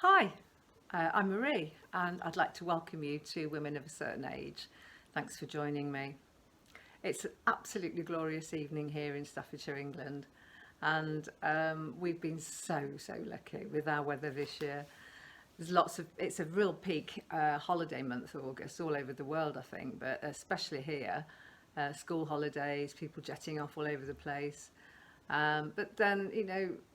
Hi, I'm Marie, and I'd like to welcome you to Women of a Certain Age. Thanks for joining me. It's an absolutely glorious evening here in Staffordshire, England, and we've been so lucky with our weather this year. It's a real peak holiday month, August, all over the world, I think, but especially here. School holidays, people jetting off all over the place. But then,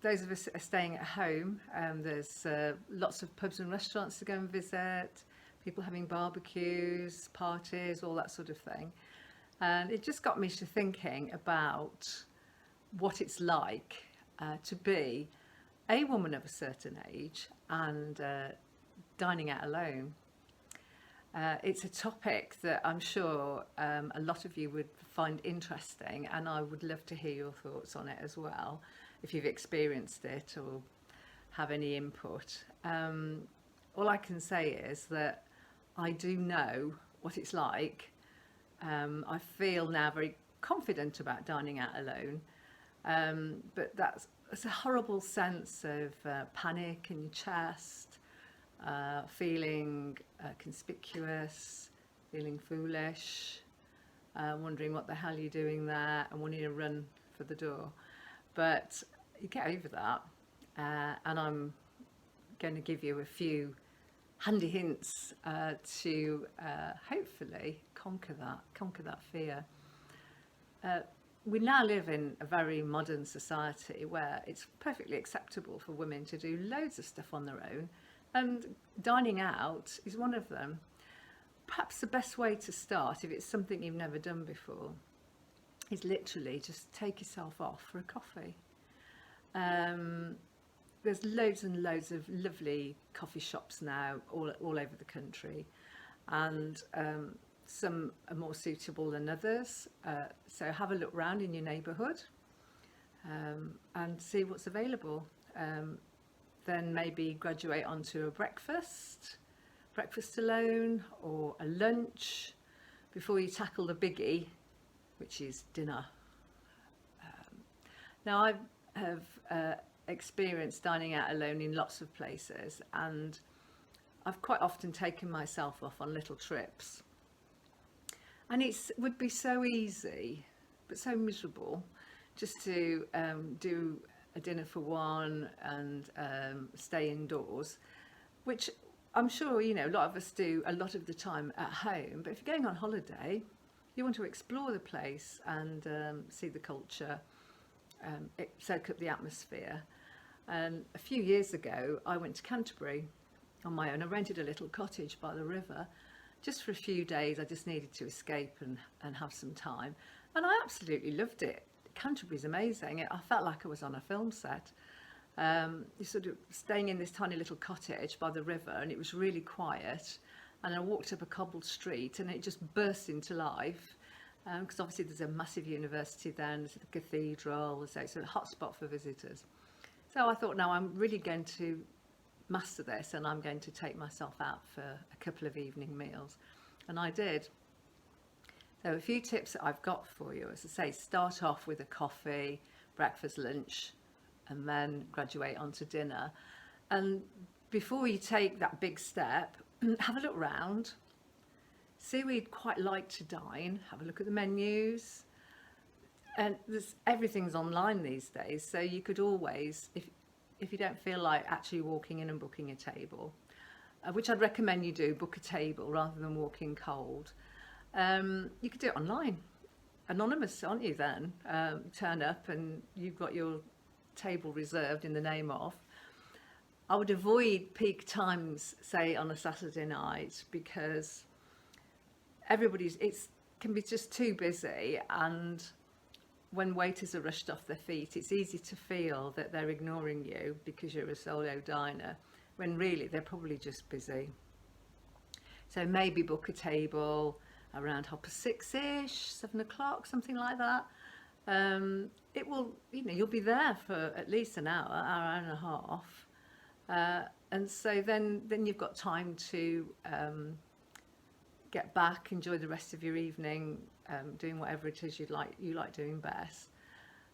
those of us that are staying at home, there's lots of pubs and restaurants to go and visit, people having barbecues, parties, all that sort of thing. And it just got me to thinking about what it's like to be a woman of a certain age and dining out alone. It's a topic that I'm sure a lot of you would find interesting, and I would love to hear your thoughts on it as well, if you've experienced it or have any input. All I can say is that I do know what it's like. I feel now very confident about dining out alone, but it's a horrible sense of panic in your chest, feeling conspicuous, feeling foolish, wondering what the hell you're doing there and wanting to run for the door. But you get over that, and I'm going to give you a few handy hints to hopefully conquer that fear. We now live in a very modern society where it's perfectly acceptable for women to do loads of stuff on their own, and dining out is one of them. Perhaps the best way to start, if it's something you've never done before, is literally just take yourself off for a coffee. There's loads and loads of lovely coffee shops now all over the country, and some are more suitable than others. So have a look round in your neighbourhood and see what's available. Then maybe graduate onto a breakfast alone, or a lunch before you tackle the biggie, which is dinner. Now I have experienced dining out alone in lots of places, and I've quite often taken myself off on little trips, and it would be so easy but so miserable just to do a dinner for one and stay indoors, which I'm sure a lot of us do a lot of the time at home. But if you're going on holiday, you want to explore the place and see the culture, soak up the atmosphere. And a few years ago, I went to Canterbury on my own. I rented a little cottage by the river just for a few days. I just needed to escape and have some time, and I absolutely loved it. Canterbury's amazing. I felt like I was on a film set. You're sort of staying in this tiny little cottage by the river, and it was really quiet. And I walked up a cobbled street, and it just burst into life. Because obviously there's a massive university there, and there's a cathedral, so it's a hot spot for visitors. So I thought, now I'm really going to master this, and I'm going to take myself out for a couple of evening meals. And I did. So a few tips that I've got for you, as I say, start off with a coffee, breakfast, lunch, and then graduate onto dinner. And before you take that big step, have a look round, see where you'd quite like to dine, have a look at the menus. And everything's online these days, so you could always, if you don't feel like actually walking in and booking a table, which I'd recommend you do, book a table rather than walk in cold. You could do it online, anonymous, aren't you then? Turn up and you've got your table reserved in the name of. I would avoid peak times, say on a Saturday night, because it can be just too busy, and when waiters are rushed off their feet, it's easy to feel that they're ignoring you because you're a solo diner, when really they're probably just busy. So maybe book a table around 6:30ish, 7 o'clock, something like that. It will, you'll be there for at least an hour and a half. And so then you've got time to get back, enjoy the rest of your evening, doing whatever it is you like doing best.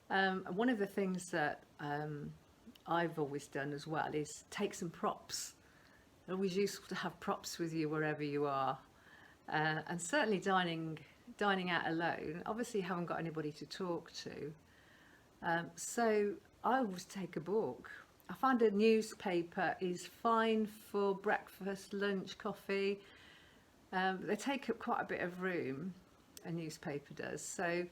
One of the things that I've always done as well is take some props always useful to have props with you wherever you are. And certainly dining out alone, obviously you haven't got anybody to talk to. So I always take a book. I find a newspaper is fine for breakfast, lunch, coffee. They take up quite a bit of room, a newspaper does. So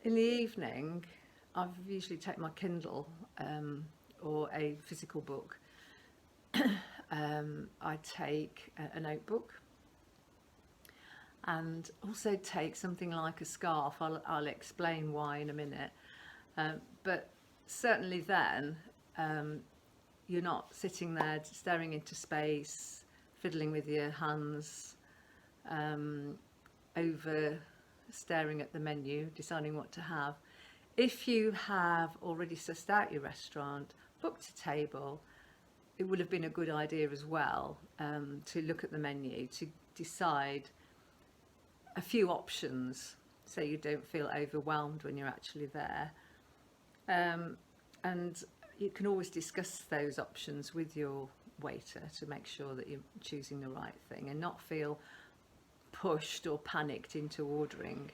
in the evening, I usually take my Kindle or a physical book. I take a notebook, and also take something like a scarf. I'll explain why in a minute. But certainly then, you're not sitting there staring into space, fiddling with your hands, over staring at the menu, deciding what to have. If you have already sussed out your restaurant, booked a table, it would have been a good idea as well to look at the menu, to decide a few options so you don't feel overwhelmed when you're actually there. And you can always discuss those options with your waiter to make sure that you're choosing the right thing and not feel pushed or panicked into ordering.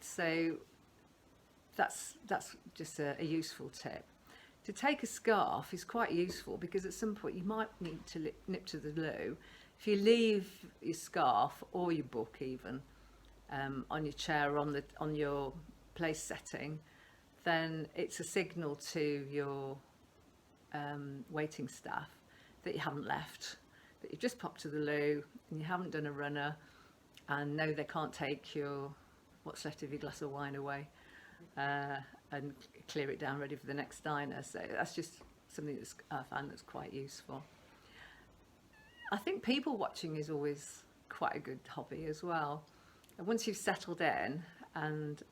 So that's just a useful tip. To take a scarf is quite useful because at some point you might need to nip to the loo. If you leave your scarf or your book even on your chair or on your place setting, then it's a signal to your waiting staff that you haven't left, that you've just popped to the loo and you haven't done a runner, and no, they can't take what's left of your glass of wine away and clear it down ready for the next diner. So that's just something that I found that's quite useful. I think people watching is always quite a good hobby as well. And once you've settled in and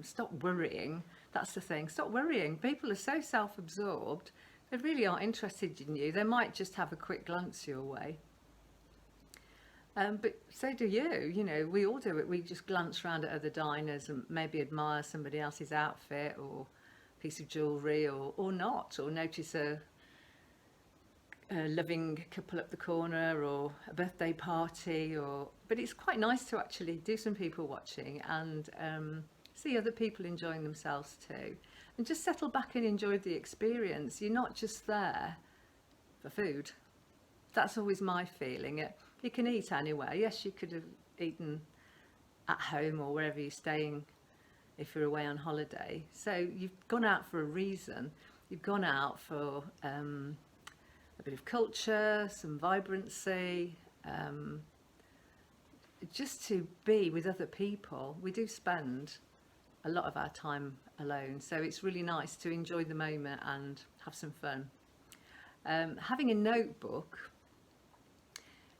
stop worrying, that's the thing, stop worrying. People are so self-absorbed, they really aren't interested in you. They might just have a quick glance your way. But so do you, we all do it. We just glance around at other diners and maybe admire somebody else's outfit or piece of jewellery or not, or notice a loving couple up the corner or a birthday party. But it's quite nice to actually do some people watching and see other people enjoying themselves too. And just settle back and enjoy the experience. You're not just there for food. That's always my feeling. You can eat anywhere. Yes, you could have eaten at home or wherever you're staying if you're away on holiday. So you've gone out for a reason. You've gone out for a bit of culture, some vibrancy, just to be with other people. We do spend a lot of our time alone, so it's really nice to enjoy the moment and have some fun. Having a notebook,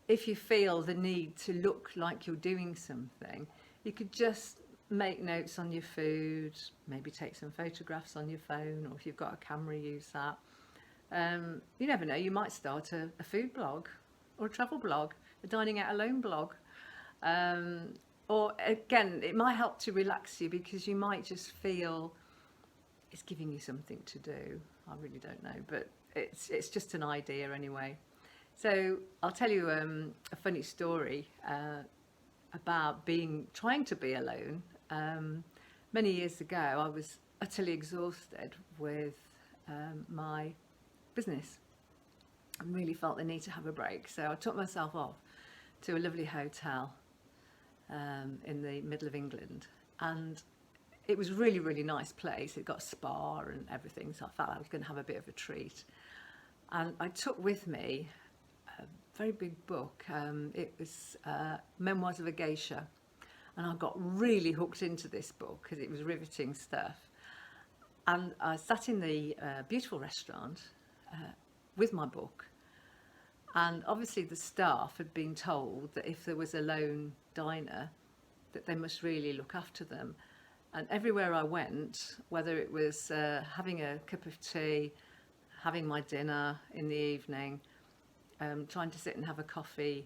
if you feel the need to look like you're doing something, you could just make notes on your food, maybe take some photographs on your phone, or if you've got a camera, use that. You never know, you might start a food blog or a travel blog, a dining out alone blog. Or again, it might help to relax you because you might just feel it's giving you something to do. I really don't know, but it's just an idea anyway. So I'll tell you a funny story about trying to be alone. Many years ago, I was utterly exhausted with my business and really felt the need to have a break. So I took myself off to a lovely hotel in the middle of England, and it was a really, really nice place. It got a spa and everything, so I felt I was going to have a bit of a treat. And I took with me a very big book. It was Memoirs of a Geisha, and I got really hooked into this book because it was riveting stuff. And I sat in the beautiful restaurant with my book, and obviously the staff had been told that if there was a lone diner, that they must really look after them. And everywhere I went, whether it was having a cup of tea, having my dinner in the evening, trying to sit and have a coffee,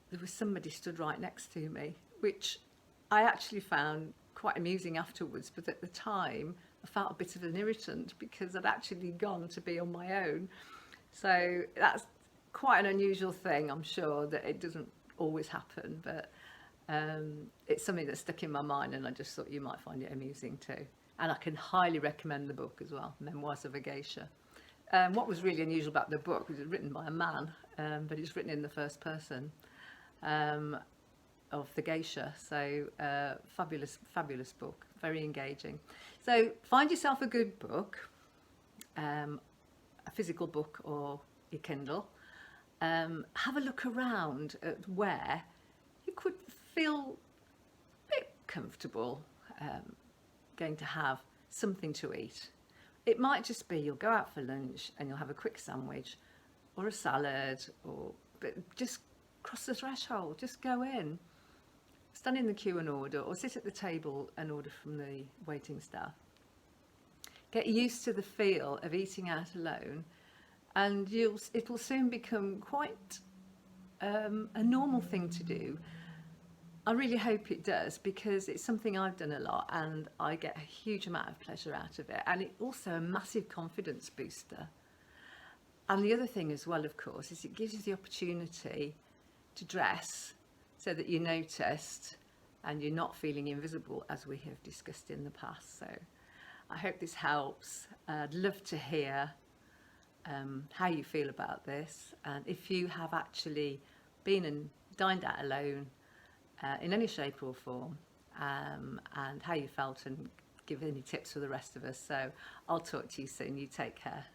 there was somebody stood right next to me, which I actually found quite amusing afterwards, but at the time I felt a bit of an irritant because I'd actually gone to be on my own. So quite an unusual thing. I'm sure that it doesn't always happen, but it's something that stuck in my mind, and I just thought you might find it amusing too. And I can highly recommend the book as well, Memoirs of a Geisha. What was really unusual about the book was it was written by a man, but it's written in the first person of the geisha. So fabulous book, very engaging. So find yourself a good book, a physical book or your Kindle. Have a look around at where you could feel a bit comfortable going to have something to eat. It might just be you'll go out for lunch and you'll have a quick sandwich or a salad, but just cross the threshold, just go in, stand in the queue and order, or sit at the table and order from the waiting staff. Get used to the feel of eating out alone, and it will soon become quite a normal thing to do. I really hope it does, because it's something I've done a lot and I get a huge amount of pleasure out of it, and it's also a massive confidence booster. And the other thing as well, of course, is it gives you the opportunity to dress so that you're noticed and you're not feeling invisible, as we have discussed in the past. So I hope this helps. I'd love to hear how you feel about this, and if you have actually been and dined out alone in any shape or form, and how you felt, and give any tips for the rest of us. So I'll talk to you soon. You take care.